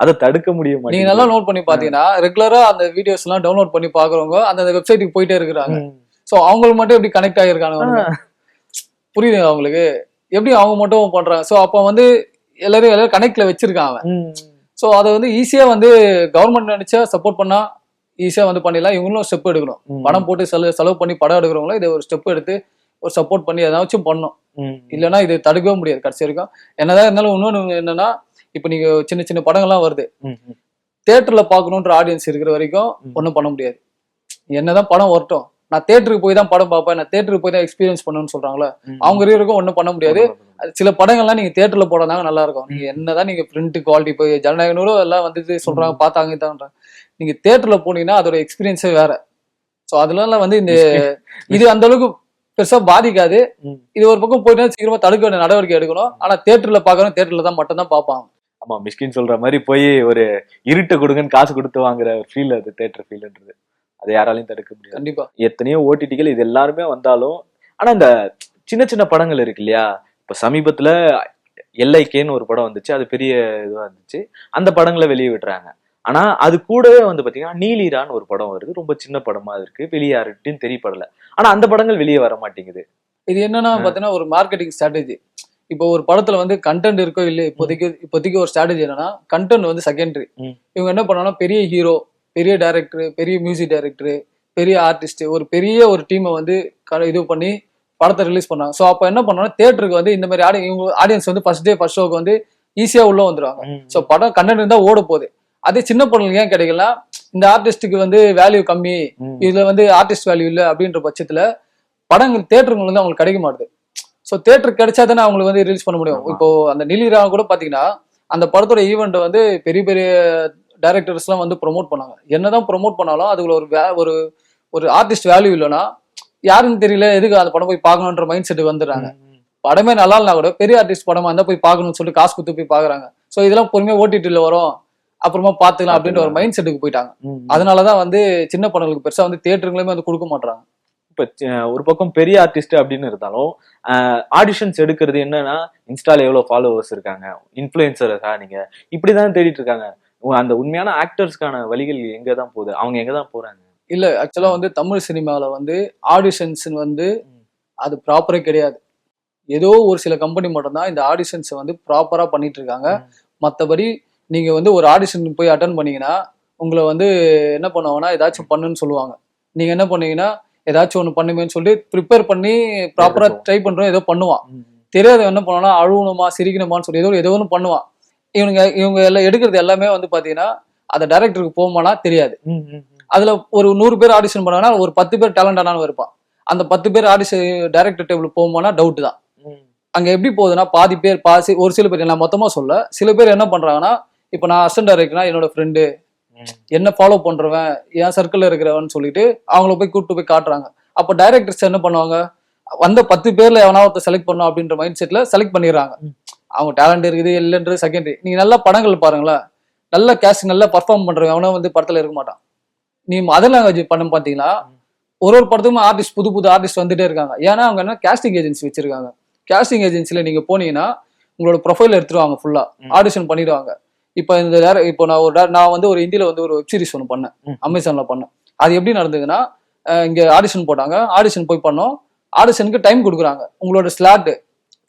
அதை தடுக்க முடிய நீங்க மாட்டேங்குது. நல்லா நோட் பண்ணி பாத்தீங்கன்னா ரெகுலரா அந்த வீடியோஸ் எல்லாம் டவுன்லோட் பண்ணி பாக்குறவங்க அந்த வெப்சைட்டுக்கு போயிட்டே இருக்கிறாங்க. சோ அவங்களுக்கு மட்டும் எப்படி கனெக்ட் ஆகிருக்காங்க புரியுது அவங்களுக்கு எப்படி அவங்க மட்டும் பண்றாங்க. சோ அப்ப வந்து எல்லாரும் கனெக்ட்ல வச்சிருக்காங்க. சோ அதை வந்து ஈஸியா வந்து கவர்மெண்ட் நினைச்சா சப்போர்ட் பண்ணா ஈஸியா வந்து பண்ணிடலாம். இவங்களும் ஸ்டெப் எடுக்கணும். பணம் போட்டு செலவு பண்ணி படம் எடுக்கிறவங்களும் இதை ஒரு ஸ்டெப் எடுத்து ஒரு சப்போர்ட் பண்ணி ஏதாச்சும் பண்ணணும். இல்லைன்னா இது தடுக்கவே முடியாது கடைசி வரைக்கும். என்னதான் இருந்தாலும் இன்னொன்னு என்னன்னா, இப்ப நீங்க சின்ன சின்ன படங்கள்லாம் வருது, தியேட்டர்ல பாக்கணும்ன்ற ஆடியன்ஸ் இருக்கிற வரைக்கும் ஒன்றும் பண்ண முடியாது. என்னதான் படம் வரட்டும், நான் தியேட்டருக்கு போய் தான் படம் பார்ப்பேன், நான் தியேட்டருக்கு போய் தான் எக்ஸ்பீரியன்ஸ் பண்ணணும்னு சொல்றாங்களா, அவங்க இருக்கிற ஒன்றும் பண்ண முடியாது. சில படங்கள்லாம் நீங்க தியேட்டர்ல போடாதாங்க நல்லா இருக்கும். நீங்க என்னதான் நீங்க பிரிண்ட் குவாலிட்டி போய் ஜனநாயகனூரும் எல்லாம் வந்துட்டு சொல்றாங்க பார்த்தாங்க தான், நீங்க தியேட்டர்ல போனீங்கன்னா அதோட எக்ஸ்பீரியன்ஸே வேற. ஸோ அதுல வந்து இந்த இது அந்த அளவுக்கு பெருசா பாதிக்காது. இது ஒரு பக்கம் போயிட்டா சீக்கிரமா தடுக்க வேண்டிய நடவடிக்கை எடுக்கணும். ஆனா தியேட்டர்ல பாக்குறோம், தியேட்டர்ல தான் மட்டும் தான் பார்ப்பாங்க. ஆமா, மிஸ்கின் சொல்ற மாதிரி போய் ஒரு இருட்டை கொடுங்கன்னு காசு கொடுத்து வாங்குற ஃபீல் அது தியேட்டர் ஃபீல்ன்றது. அதை யாராலையும் தடுக்க முடியாது. கண்டிப்பா எத்தனையோ ஓடிடிகள் இது எல்லாருமே வந்தாலும், ஆனா இந்த சின்ன சின்ன படங்கள் இருக்கு இல்லையா, இப்ப சமீபத்துல எல்ஐகேன்னு ஒரு படம் வந்துச்சு, அது பெரிய இதுவா இருந்துச்சு. அந்த படங்களை வெளியே விடுறாங்க. ஆனா அது கூடவே வந்து பாத்தீங்கன்னா நீலிரான்னு ஒரு படம் வருது, ரொம்ப சின்ன படமா இருக்கு, வெளியே யாருன்னு தெரியப்படல. ஆனா அந்த படங்கள் வெளியே வர மாட்டேங்குது. இது என்னன்னா பாத்தீங்கன்னா ஒரு மார்க்கெட்டிங் ஸ்ட்ராட்டஜி. இப்போ ஒரு படத்துல வந்து கண்டென்ட் இருக்கோ இல்லையோ, இப்போதைக்கு ஒரு ஸ்ட்ராட்டஜி என்னன்னா கண்டென்ட் வந்து செகண்டரி. இவங்க என்ன பண்ணாங்கன்னா பெரிய ஹீரோ, பெரிய டைரக்டர், பெரிய மியூசிக் டைரக்டர், பெரிய ஆர்டிஸ்ட், ஒரு பெரிய ஒரு டீமை வந்து இது பண்ணி படத்தை ரிலீஸ் பண்ணாங்க. ஸோ அப்போ என்ன பண்ணோம்னா தியேட்டருக்கு வந்து இந்த மாதிரி இவங்க ஆடியன்ஸ் வந்து ஃபர்ஸ்ட் டே ஃபர்ஸ்ட் ஷோக்கு வந்து ஈஸியா உள்ள வந்துருவாங்க. ஸோ படம் கண்டென்ட் இருந்தா ஓட போகுது. அதே சின்ன படங்களுக்கு ஏன் கிடைக்கல, இந்த ஆர்டிஸ்டுக்கு வந்து வேல்யூ கம்மி, இதுல வந்து ஆர்டிஸ்ட் வேல்யூ இல்லை அப்படின்ற பட்சத்துல படங்கள் தியேட்டருக்கு வந்து அவங்களுக்கு கிடைக்க மாட்டுது. ஸோ தியேட்டருக்கு கிடைச்சா தானே அவங்களுக்கு வந்து ரிலீஸ் பண்ண முடியும். இப்போ அந்த நீலிரா கூட பாத்தீங்கன்னா அந்த படத்தோட ஈவெண்ட் வந்து பெரிய பெரிய டைரக்டர்ஸ் எல்லாம் வந்து ப்ரொமோட் பண்ணாங்க. என்னதான் ப்ரொமோட் பண்ணாலும் அதுல ஒரு ஒரு ஆர்டிஸ்ட் வேல்யூ இல்லைன்னா யாருன்னு தெரியல, எதுக்கு அந்த படம் போய் பார்க்கணுன்ற மைண்ட் செட்டுக்கு வந்துடுறாங்க. படமே நல்லா இல்லைனா கூட பெரிய ஆர்டிஸ்ட் படமா இருந்தா போய் பார்க்கணும்னு சொல்லிட்டு காசு கொடுத்து போய் பாக்குறாங்க. ஸோ இதெல்லாம் பொறுமையா ஓடிடில வரும், அப்புறமா பாத்துக்கலாம் அப்படின்ற ஒரு மைண்ட் செட்டுக்கு போயிட்டாங்க. அதனாலதான் வந்து சின்ன படங்களுக்கு பெருசா வந்து தியேட்டருங்களுமே வந்து கொடுக்க மாட்டாங்க. இப்ப ஒரு பக்கம் பெரிய ஆர்டிஸ்ட் அப்படின்னு இருந்தாலும் ஆடிஷன்ஸ் எடுக்கிறது என்னன்னா, இன்ஸ்டால எவ்வளவு ஃபாலோவர்ஸ் இருக்காங்க, இன்ஃபுளுசரா நீங்க இப்படிதான் தேடிட்டு இருக்காங்க. அந்த உண்மையான ஆக்டர்ஸ்க்கான வழிகள் எங்கதான் போகுது, அவங்க எங்கதான் போறாங்க? இல்ல ஆக்சுவலா வந்து தமிழ் சினிமால வந்து ஆடிஷன்ஸ் வந்து அது ப்ராப்பரே கிடையாது. ஏதோ ஒரு சில கம்பெனி மட்டும் தான் இந்த ஆடிஷன்ஸ் வந்து ப்ராப்பரா பண்ணிட்டு இருக்காங்க. மற்றபடி நீங்க வந்து ஒரு ஆடிஷன் போய் அட்டன் பண்ணீங்கன்னா உங்களை வந்து என்ன பண்ணுவாங்கன்னா ஏதாச்சும் பண்ணுன்னு சொல்லுவாங்க. நீங்க என்ன பண்ணீங்கன்னா ஏதாச்சும் ஒண்ணு பண்ணுமேன்னு சொல்லிட்டு ப்ரிப்பேர் பண்ணி ப்ராப்பரா ட்ரை பண்றோம், ஏதோ பண்ணுவான். தெரியாத என்ன பண்ணுவான்னா அழுவணுமா சிரிக்கணுமான்னு சொல்லி ஏதோ ஒன்று பண்ணுவான். இவங்க எல்லாம் எடுக்கிறது எல்லாமே வந்து பாத்தீங்கன்னா அந்த டைரக்டருக்கு போகுமானா தெரியாது. அதுல ஒரு 100 பேர் ஆடிஷன் பண்ணாங்கன்னா ஒரு 10 பேர் டேலண்டானு இருப்பான். அந்த 10 பேர் ஆடிஷன் டைரக்டர் டேபிள் போகுமானா டவுட் தான். அங்க எப்படி போகுதுன்னா பாதி பேர் ஒரு சில பேர், நான் மொத்தமா சொல்ல, சில பேர் என்ன பண்றாங்கன்னா, இப்ப நான் அசிஸ்டன்ட் டைரக்டர்னா என்னோட ஃப்ரெண்டு என்ன ஃபாலோ பண்றவன் என் சர்க்கிள்ல இருக்கிறவன் சொல்லிட்டு அவங்கள போய் கூப்பிட்டு போய் காட்டுறாங்க. அப்ப டைரக்டர்ஸ் என்ன பண்ணுவாங்க, வந்த 10 பேர்ல எவனா ஒருத்தர் செலக்ட் பண்ணும் அப்படின்ற மைண்ட் செட்ல செலக்ட் பண்ணிடுறாங்க. அவங்க டேலண்ட் இருக்குது இல்லைன்றது செகண்டரி. நீங்க நல்லா படங்கள் பாருங்களேன், நல்ல கேஸ்ட் நல்லா பர்ஃபார்ம் பண்றவன் அவனா வந்து படத்துல இருக்க மாட்டான். நீ அதர் லாங்குவேஜ் பண்ண பாத்தீங்கன்னா ஒரு படத்துக்கும் ஆர்டிஸ்ட் புது ஆர்டிஸ்ட் வந்துட்டே இருக்காங்க. ஏன்னா அவங்க என்ன கேஸ்டிங் ஏஜென்சி வச்சிருக்காங்க. கேஸ்டிங் ஏஜென்சில நீங்க போனீங்கன்னா உங்களோட ப்ரொஃபைல் எடுத்துருவாங்க, ஃபுல்லா ஆடிஷன் பண்ணிடுவாங்க. இப்போ இப்போ நான் வந்து ஒரு ஹிந்தியில வந்து ஒரு வெப் சீரிஸ் ஒன்று பண்ணேன், அமேசான்ல பண்ணேன். அது எப்படி நடந்ததுன்னா, இங்க ஆடிஷன் போட்டாங்க, ஆடிஷன் போய் பண்ணோம். ஆடிஷனுக்கு டைம் கொடுக்குறாங்க. உங்களோட ஸ்லாட்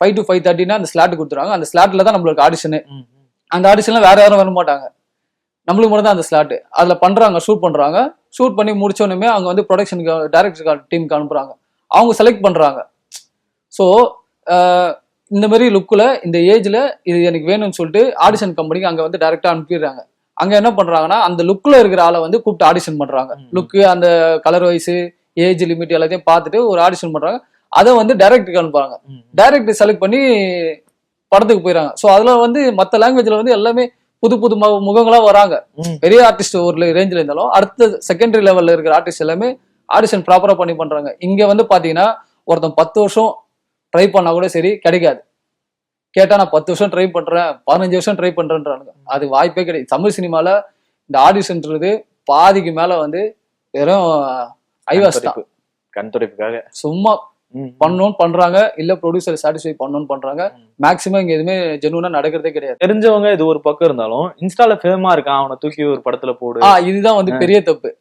5 to 5:30 அந்த ஸ்லாட் கொடுத்துருவாங்க. அந்த ஸ்லாட்ல தான் நம்மளுக்கு ஆடிஷனு. அந்த ஆடிஷன்ல வேற யாரும் வர மாட்டாங்க, நம்மளுக்கு மட்டும் தான் அந்த ஸ்லாட். அதுல பண்றாங்க, ஷூட் பண்றாங்க. ஷூட் பண்ணி முடிச்சோடனே அவங்க வந்து ப்ரொடக்ஷனுக்கு டைரக்டர் டீமுக்கு அனுப்புறாங்க. அவங்க செலக்ட் பண்றாங்க. ஸோ இந்த மாதிரி லுக்கில் இந்த ஏஜ்ல இது எனக்கு வேணும்னு சொல்லிட்டு ஆடிஷன் கம்பெனிக்கு அங்க வந்து டைரக்டா அனுப்பிடுறாங்க. அங்க என்ன பண்றாங்கன்னா அந்த லுக்ல இருக்கிற ஆளை வந்து கூப்பிட்டு ஆடிஷன் பண்றாங்க. லுக்கு, அந்த கலர் வைஸ், ஏஜ் லிமிட் எல்லாத்தையும் பார்த்துட்டு ஒரு ஆடிஷன் பண்றாங்க. அதை வந்து டைரக்டருக்கு அனுப்புறாங்க. டைரக்டர் செலக்ட் பண்ணி படத்துக்கு போயிடறாங்க. ஸோ அதுல வந்து மற்ற லாங்குவேஜ்ல வந்து எல்லாமே புது முகங்களா வராங்க. பெரிய ஆர்டிஸ்ட் ஒரு ரேஞ்சில் இருந்தாலும் அடுத்த செகண்டரி லெவல்ல இருக்கிற ஆர்டிஸ்ட் எல்லாமே ஆடிஷன் ப்ராப்பரா பண்ணி பண்றாங்க. இங்க வந்து பாத்தீங்கன்னா ஒருத்தன் 10 வருஷம் ட்ரை பண்ணா கூட சரி கிடைக்காது. கேட்டா நான் 10 வருஷம் ட்ரை பண்றேன், 15 வருஷம் ட்ரை பண்றேன்றானுங்க. அது வாய்ப்பே கிடையாது. தமிழ் சினிமால இந்த ஆடிஷன்ன்றது பாதிக்கு மேல வந்து வெறும் ஐவாஸ் தான், கண் துடைப்புக்காக. சும்மா பண்ணணும்னு பண்றாங்க, இல்ல ப்ரொடியூசர் சாட்டிஸ்ஃபை பண்ணணும்னு பண்றாங்க. மேக்ஸிமம் இங்க எதுவுமே ஜெனுவனா நடக்கிறதே கிடையாது. தெரிஞ்சவங்க இது ஒரு பக்கம் இருந்தாலும் இன்ஸ்டால ஃபேமா இருக்கான் அவனை தூக்கி ஒரு படத்துல போடு. இதுதான் வந்து பெரிய தப்பு.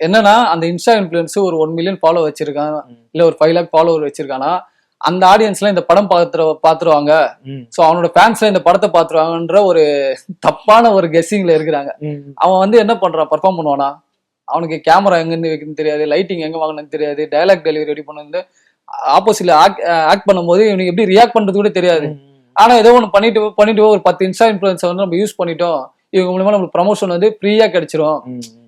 என்னன்னா அந்த இன்ஸ்டா இன்ஃபுளுன்ஸ் ஒரு 1 மில்லியன் ஃபாலோ வச்சிருக்கான், இல்ல ஒரு 5 லேக் ஃபாலோவர் வச்சிருக்கானா, அந்த ஆடியன்ஸ்ல இந்த படம் பாத்துருவாங்க, சோ அவனோட ஃபேன்ஸ்ல இந்த படத்தை பாத்துருவாங்கன்ற ஒரு தப்பான ஒரு கெஸ்ஸிங்ல இருக்கிறாங்க. அவன் வந்து என்ன பண்றான், பர்ஃபார்ம் பண்ணுவானா, அவனுக்கு கேமரா எங்கன்னு வைக்கணும்னு தெரியாது, லைட்டிங் எங்க வாங்கணும்னு தெரியாது, டயலாக் டெலிவரி ரெடி பண்ணது, ஆப்போசிட்ல ஆக்ட் பண்ணும்போது இவனுக்கு எப்படி ரியாக்ட் பண்றது கூட தெரியாது. ஆனா ஏதோ ஒண்ணு பண்ணிட்டு ஒரு 10 இன்ஸ்டா இன்ஃபுளுன்ஸை வந்து நம்ம யூஸ் பண்ணிட்டோம், இவங்க மூலமா நம்மளுக்கு ப்ரமோஷன் வந்து ஃப்ரீயா கிடைச்சிரும்.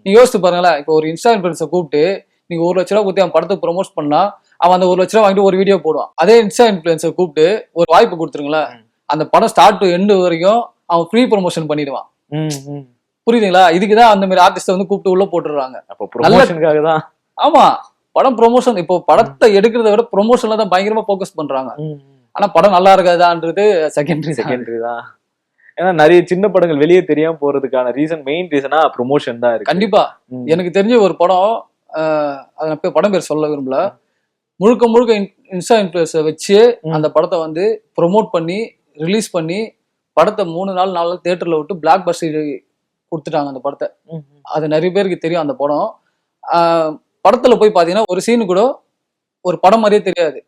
நீங்க யோசிச்சு பாருங்களேன், இப்போ ஒரு இன்ஸ்டா இன்ஃபுளுன்ஸை கூப்பிட்டு நீங்க 1 லட்ச ரூபா கொடுத்து அவன் படத்துக்கு ப்ரமோட் பண்ணா அவன் அந்த 1 லட்ச ரூபா வாங்கிட்டு ஒரு வீடியோ போடுவான். அதே இன்ஸ்டா இன்ஃபுளுன்ஸை கூப்பிட்டு ஒரு வாய்ப்பு கொடுத்துருங்களேன், அந்த படம் ஸ்டார்ட் டு எண்டு வரைக்கும் அவன் ஃப்ரீ ப்ரமோஷன் பண்ணிடுவான். புரியுதுங்களா? இதுக்குதான் அந்த மாதிரி ஆர்டிஸ்ட வந்து கூப்பிட்டு உள்ள போட்டுறாங்க. ஆமா, படம் ப்ரொமோஷன். இப்போ படத்தை எடுக்கிறத விட ப்ரொமோஷன்ல தான் பயங்கரமா போக்கஸ் பண்றாங்க. ஆனா படம் நல்லா இருக்காதான்றது செகண்டரி தான். ஏன்னா நிறைய சின்ன படங்கள் வெளியே தெரியாம போறதுக்கான மெயின் ரீசனா ப்ரொமோஷன் தான் இருக்கு. கண்டிப்பா. எனக்கு தெரிஞ்ச ஒரு படம், அது படம் பேர் சொல்ல விரும்பல, முழுக்க இன்ஸ்டா இன்ஃப்ளூயன்ஸை வச்சு அந்த படத்தை வந்து ப்ரொமோட் பண்ணி ரிலீஸ் பண்ணி படத்தை 3 நாள் 4 நாள் தியேட்டர்ல விட்டு பிளாக் பஸ்டர் கொடுத்துட்டாங்க அந்த படத்தை. அது நிறைய பேருக்கு தெரியும். அந்த படம் படத்துல போய் பாத்தீங்கன்னா ஒரு சீனு கூட ஒரு படம் மாதிரியே தெரியாது.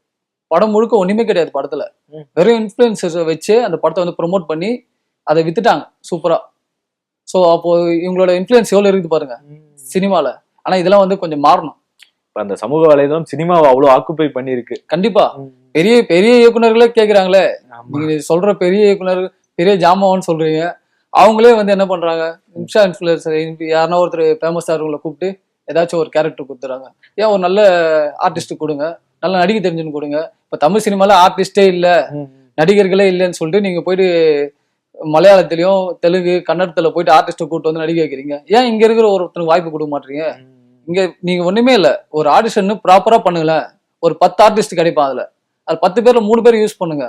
படம் முழுக்க ஒண்ணுமே கிடையாது படத்துல. வெறும் இன்ஃப்ளூயன்சர்ஸை வச்சு அந்த படத்தை வந்து ப்ரொமோட் பண்ணி அதை வித்துட்டாங்க சூப்பரா. சோ அப்போ இவங்களோட இன்ஃப்ளூயன்ஸ் எவ்வளவு இருக்குது பாருங்க சினிமால. ஆனா இதெல்லாம் வந்து கொஞ்சம் மாறணும். அந்த சமூக வலைதளம் சினிமாவை அவ்வளவு ஆக்குப்பை பண்ணிருக்கு. கண்டிப்பா. பெரிய பெரிய இயக்குநர்களே கேக்குறாங்களே, நீங்க சொல்ற பெரிய இயக்குனர் பெரிய ஜாமான்னு சொல்றீங்க, அவங்களே வந்து என்ன பண்றாங்க, இன்ஸ்டா இன்ஃப்ளூயன்சர் யாருன்னா ஒருத்தர் ஃபேமஸா இருக்கவங்களை கூப்பிட்டு ஏதாச்சும் ஒரு கேரக்டர் கொடுத்துறாங்க. ஏன் ஒரு நல்ல ஆர்டிஸ்ட் கொடுங்க, நல்ல நடிகை தெரிஞ்சுன்னு கொடுங்க. இப்ப தமிழ் சினிமால ஆர்டிஸ்டே இல்ல, நடிகர்களே இல்லைன்னு சொல்லிட்டு நீங்க போயிட்டு மலையாளத்திலயும் தெலுங்கு கன்னடத்துல போயிட்டு ஆர்டிஸ்ட கூப்பிட்டு வந்து நடிகை வைக்கிறீங்க. ஏன் இங்க இருக்கிற ஒருத்தருக்கு வாய்ப்பு கொடுக்க மாட்டீங்க? இங்க நீங்க ஒண்ணுமே இல்ல, ஒரு ஆடிஷன் ப்ராப்பரா பண்ணுங்களேன், ஒரு 10 ஆர்டிஸ்ட் கிடைப்பான், அது 10 பேர்ல 3 பேர் யூஸ் பண்ணுங்க.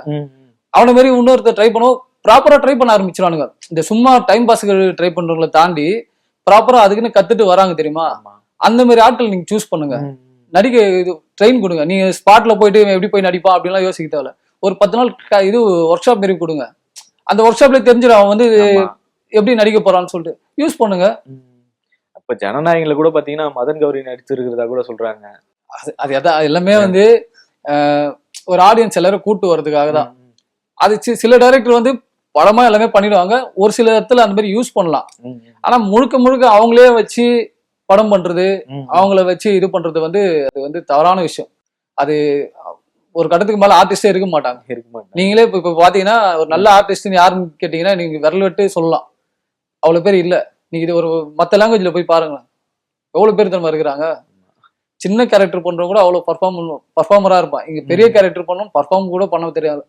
அவன மாதிரி இன்னொருத்தர் ட்ரை பண்ணுவோம், ப்ராப்பரா ட்ரை பண்ண ஆரம்பிச்சிருவானுங்க. இந்த சும்மா டைம் பாஸ்க்கு ட்ரை பண்றவங்களை தாண்டி ப்ராப்பரா அதுக்குன்னு கத்துட்டு வராங்க தெரியுமா, அந்த மாதிரி ஆட்கள் நீங்க சூஸ் பண்ணுங்க. நடிகை இது ட்ரெயின் கொடுங்க. நீங்க ஸ்பாட்ல போயிட்டு எப்படி போய் நடிப்பான் அப்படின்லாம் யோசிக்க தேவையில்ல. ஒரு 10 நாள் இது ஒர்க் ஷாப் மாரி கொடுங்க. அந்த ஒர்க் ஷாப்ல தெரிஞ்சிடும் அவன் வந்து எப்படி நடிக்க போறான்னு சொல்லிட்டு யூஸ் பண்ணுங்க. அப்ப ஜனநாயகங்களை கூட பாத்தீங்கன்னா மதன் கௌரி நடிச்சிருக்கிறதா கூட சொல்றாங்க. அது எல்லாமே வந்து ஒரு ஆடியன்ஸ் எல்லாரும் கூட்டு வர்றதுக்காக தான். அது சில டைரக்டர் வந்து படமா எல்லாமே பண்ணிடுவாங்க, ஒரு சில இடத்துல அந்த மாதிரி யூஸ் பண்ணலாம். ஆனா முழுக்க அவங்களே வச்சு படம் பண்றது, அவங்கள வச்சு இது பண்றது வந்து அது வந்து தவறான விஷயம். அது ஒரு கட்டத்துக்கு மேல ஆர்டிஸ்டே இருக்க மாட்டாங்க. நீங்களே இப்ப பாத்தீங்கன்னா ஒரு நல்ல ஆர்டிஸ்ட் யாருன்னு கேட்டீங்கன்னா நீங்க விரல் விட்டு சொல்லலாம், அவ்வளவு பேர் இல்ல. நீங்க இது ஒரு மத்த லாங்குவேஜ்ல போய் பாருங்க, எவ்வளவு பேர் தரமா இருக்கிறாங்க. சின்ன கேரக்டர் பண்றவங்க கூட அவ்வளவு பர்ஃபார்மரா இருப்பான். இங்க பெரிய கேரக்டர் பண்ணணும், பர்ஃபார்ம் கூட பண்ண தெரியாது.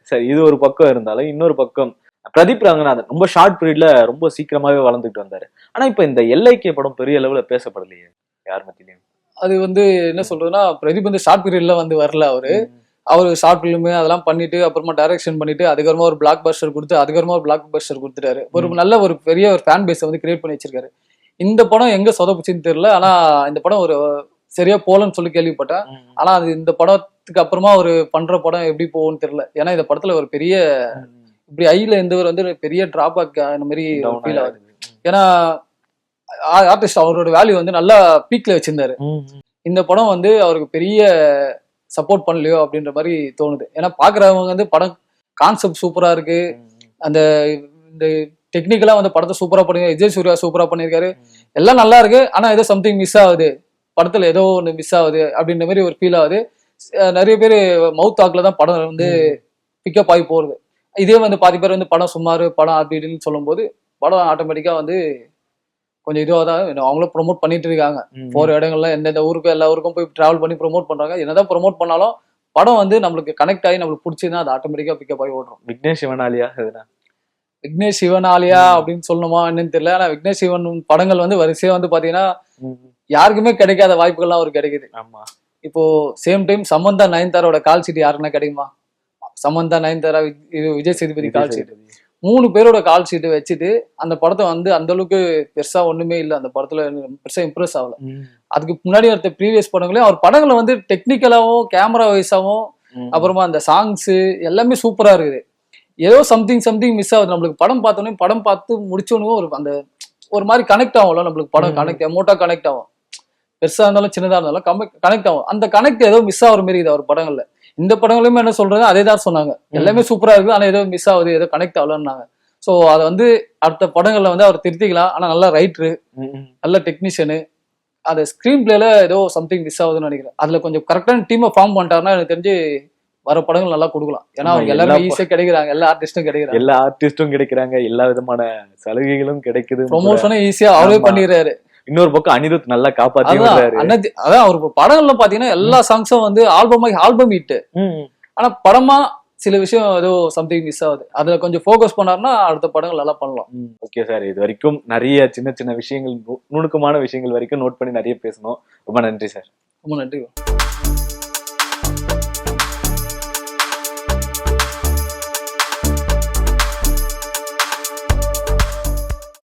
சரி, இது ஒரு பக்கம் இருந்தாலும் இன்னொரு பக்கம் பிரதீப் ரங்கநாதன் ரொம்ப ஷார்ட் பீரியட்ல ரொம்ப சீக்கிரமாவே வளர்ந்துட்டு வந்தாரு. ஆனா இப்ப இந்த எல்ஐகே படம் பெரிய அளவுல பேசப்படலையே யார் மத்தியிலையும். அது வந்து என்ன சொல்றதுன்னா, பிரதீப் வந்து ஷார்ட் பீரியட்ல வந்து வரல. அவரு ஷார்ட் பிலிம் அதெல்லாம் பண்ணிட்டு அப்புறமா டைரக்ஷன் பண்ணிட்டு அதுக்கப்புறமா ஒரு பிளாக் பஸ்டர் கொடுத்து அதுக்கப்புறமா ஒரு பிளாக் பஸ்டர் கொடுத்துட்டாரு. ஒரு நல்ல ஒரு பெரிய ஒரு ஃபேன் பேஸை வந்து கிரியேட் பண்ணி வச்சிருக்காரு. இந்த படம் எங்க சொதப்புச்சுன்னு தெரியல. ஆனா இந்த படம் ஒரு சரியா போலன்னு சொல்லி கேள்விப்பட்டேன். ஆனா அது இந்த படத்துக்கு அப்புறமா ஒரு பண்ற படம் எப்படி போகும்னு தெரியல. ஏன்னா இந்த படத்துல ஒரு பெரிய இப்படி ஐல இருந்தவர் வந்து பெரிய டிராபேக் அந்த மாதிரி ஃபீல் ஆகுது. ஏன்னா ஆர்டிஸ்ட் அவரோட வேல்யூ வந்து நல்லா பீக்ல வச்சிருந்தாரு. இந்த படம் வந்து அவருக்கு பெரிய சப்போர்ட் பண்ணலையோ அப்படின்ற மாதிரி தோணுது. ஏன்னா பாக்குறவங்க வந்து படம் கான்செப்ட் சூப்பரா இருக்கு, அந்த இந்த டெக்னிக்கலா வந்து படத்தை சூப்பரா பண்ணிருக்காரு, விஜய் சூர்யா சூப்பரா பண்ணிருக்காரு, எல்லாம் நல்லா இருக்கு. ஆனா ஏதோ சம்திங் மிஸ் ஆகுது படத்துல, ஏதோ ஒன்று மிஸ் ஆகுது அப்படின்ற மாதிரி ஒரு ஃபீல் ஆகுது. நிறைய பேர் மவுத் டாக்ல தான் படம் வந்து பிக்கப் ஆகி போறது. இதே வந்து பாதி பேர் வந்து படம் சுமாரு படம் அப்படின்னு சொல்லும் போது படம் ஆட்டோமேட்டிக்கா வந்து கொஞ்சம் இதுவாக தான் அவங்களும் ப்ரொமோட் பண்ணிட்டு இருக்காங்க. போற இடங்கள்ல எந்தெந்த ஊருக்கு எல்லா ஊருக்கும் போய் டிராவல் பண்ணி ப்ரொமோட் பண்றாங்க. என்னதான் ப்ரொமோட் பண்ணாலும் படம் வந்து நம்மளுக்கு கனெக்ட் ஆகி நம்மளுக்கு பிடிச்சதுன்னா அது ஆட்டோமேட்டிக்கா பிக்கப் ஆகி ஓடுறோம். விக்னேஷ் சிவனாலியா அப்படின்னு சொல்லணுமா என்னன்னு தெரியல. ஆனா விக்னேஷ் சிவன் படங்கள் வந்து வரிசையா வந்து பாத்தீங்கன்னா யாருக்குமே கிடைக்காத வாய்ப்புகள்லாம் அவருக்கு கிடைக்குது. இப்போ சேம் டைம் சமந்தா நயன்தாரோட கால் சீட் யாருக்குன்னா கிடைக்குமா? சமந்தா நயன்தாரா விஜய் சேதுபதி கால் சீட் 3 பேரோட கால் ஷீட் வச்சுட்டு அந்த படத்தை வந்து அந்த அளவுக்கு பெருசா ஒண்ணுமே இல்லை, அந்த படத்துல பெருசா இம்ப்ரெஸ் ஆகல. அதுக்கு முன்னாடி ஒருத்த ப்ரீவியஸ் படங்களே அவர் படங்களை வந்து டெக்னிக்கலாவும் கேமரா வைஸாவும் அப்புறமா அந்த சாங்ஸ் எல்லாமே சூப்பரா இருக்குது. ஏதோ சம்திங் மிஸ் ஆகுது நம்மளுக்கு. படம் பார்த்தோன்னே படம் பார்த்து முடிச்சோன்னு ஒரு அந்த ஒரு மாதிரி கனெக்ட் ஆகும்ல நம்மளுக்கு. படம் கனெக்ட் எமோட்டா கனெக்ட் ஆகும், பெருசா இருந்தாலும் சின்னதா இருந்தாலும் கனெக்ட் ஆகும். அந்த கனெக்ட் ஏதோ மிஸ் ஆகுற மாதிரி இது அவர் படங்கள்ல. இந்த படங்களுமே என்ன சொல்றாங்க அதே தான் சொன்னாங்க, எல்லாமே சூப்பரா இருக்கு ஆனா ஏதோ மிஸ் ஆகுது, ஏதோ கனெக்ட் ஆகலன்னாங்க. ஸோ அதை வந்து அடுத்த படங்கள்ல வந்து அவர் திருத்திக்கலாம். ஆனா நல்ல ரைட்டரு, நல்ல டெக்னீஷியனு, அது ஸ்கிரீன் பிளேல ஏதோ சம்திங் மிஸ் ஆகுதுன்னு நினைக்கிறேன். அதுல கொஞ்சம் கரெக்டான டீமை ஃபார்ம் பண்ணிட்டாருன்னா எனக்கு தெரிஞ்சு வர படங்கள் நல்லா கொடுக்கலாம். ஏன்னா அவங்க எல்லாருமே ஈஸியா கிடைக்கிறாங்க, எல்லா ஆர்டிஸ்டும் கிடைக்கிறாங்க, எல்லா விதமான சலுகைகளும் கிடைக்குது, ப்ரொமோஷனும் ஈஸியா அவரே பண்ணிடுறாரு. இன்னொரு பக்கம் அனிருத் நல்லா காப்பாத்தி அதான் அவர் படங்கள்ல பாத்தீங்கன்னா எல்லா சாங்ஸும் வந்து ஆல்பம் ஹிட். ஆனா படமா சில விஷயம் ஏதோ சம்திங் மிஸ் ஆகுது. அதுல கொஞ்சம் ஃபோக்கஸ் பண்ணாருன்னா அடுத்த படங்கள் நல்லா பண்ணலாம். ஓகே சார், இது வரைக்கும் நிறைய சின்ன விஷயங்கள், நுணுக்கமான விஷயங்கள் வரைக்கும் நோட் பண்ணி நிறைய பேசணும். ரொம்ப நன்றி சார். ரொம்ப நன்றி.